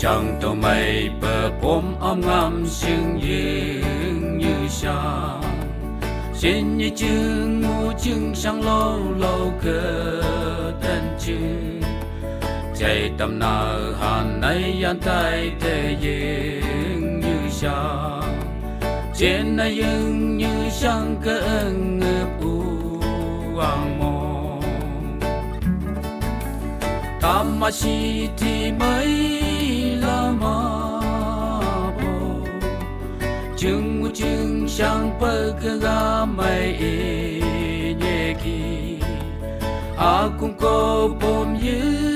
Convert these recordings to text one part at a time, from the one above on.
chẳng tàu mây bờ bom ngắm sương dương như sáng trên như chừng ngủ chừng sáng lâu lâu cơ thân chừng chạy tầm nào hàn nay an tay thế dương như sáng trên này dương như sáng cơ ngập u hoàng mong tamasi thì mấy lama bo chừng sáng bờ ga mai nhẹ kỳ cũng có bom như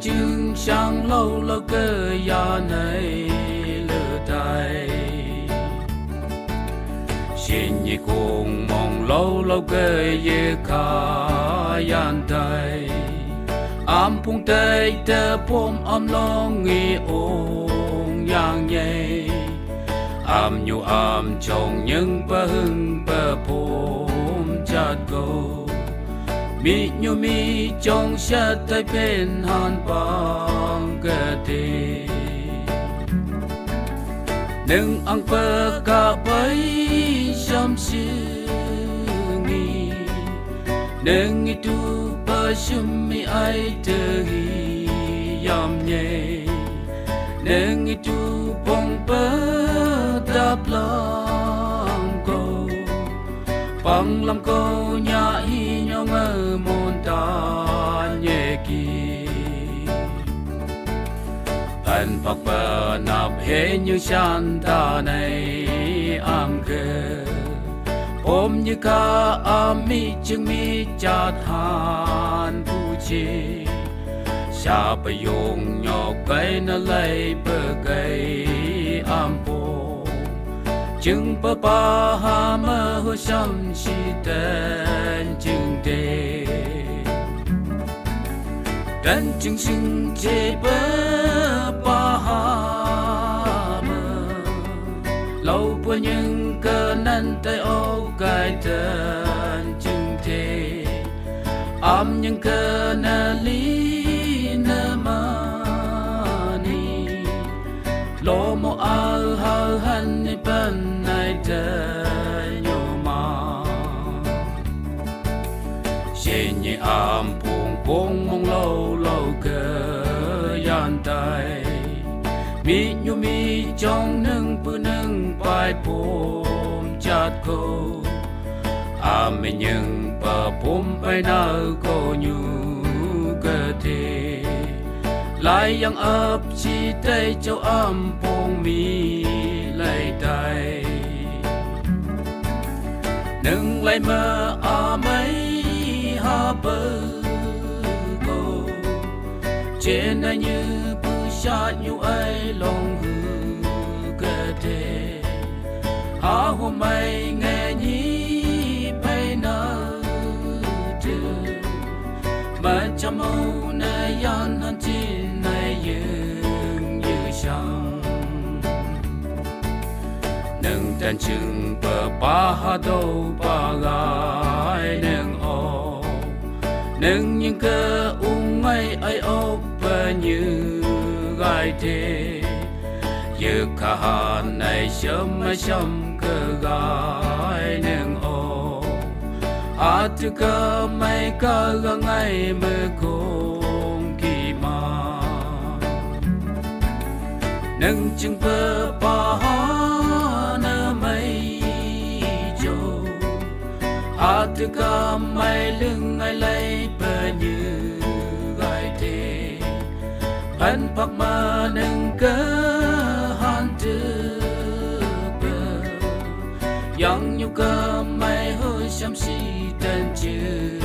chừng sáng lâu lâu cơ ya này lỡ tay xin nhị cùng mong lâu lâu cơ ye cả yan tay phung tay tơ bom long nghi ong yang nhẹ nhu trong những bờ hưng bờ bom chát go mi nhu mi trong sát tay bên hàn bang cơ thể nâng ăn bờ cả bấy xăm sương nghi nâng nghi tu bờ xum mi ai từ hi yam nhẹ nâng nghi tu bông bờ đáp lòng cô bằng lòng cô nhà hi nhau ngơ môn ta nhẹ kỳ anh bạc bờ nạp hết như chan ta này am cơ ôm như ca mi chừng mi chát han bu chi xa bờ dùng nhỏ cây nó lấy bờ cây am po chừng bờ ba ha mơ hồ sam chi tên chừng tê tên chừng chừng chê bờ ba ha mơ lâu bữa những cơ nan tay ô cái tên chừng tê những cơ na lý na mani lo mo al hal han ni ban nai te yo ma xin nhị pung mong lâu lâu cơ yan tai mi nhu mi trong nâng pu nâng pai pom chat ko mình nhưng bờ bom bay nở cô nhu cơ thể lại yang ấp chi tay châu bông mi lại tay nâng lại mơ mấy ha bờ cô trên đây như bư sát nhu ai lòng hư cơ thể hôm mai nghe nhí mà chăm âu này yan han chi này dương như sang nâng tên chừng bờ ba ha đâu ba gai nâng ô nâng những cơ ngay ai ô bờ như gai thế như cả han này sớm cơ gai nâng ô tu cơ mai cơ ngay mơ cùng kỳ mà nâng chừng bờ ba nơ mây châu tu cơ mai lưng ngay lấy bờ như gai thế anh bạc mà nâng cơ han tư bờ yang nhu cơ mai hơi xăm xì tên chữ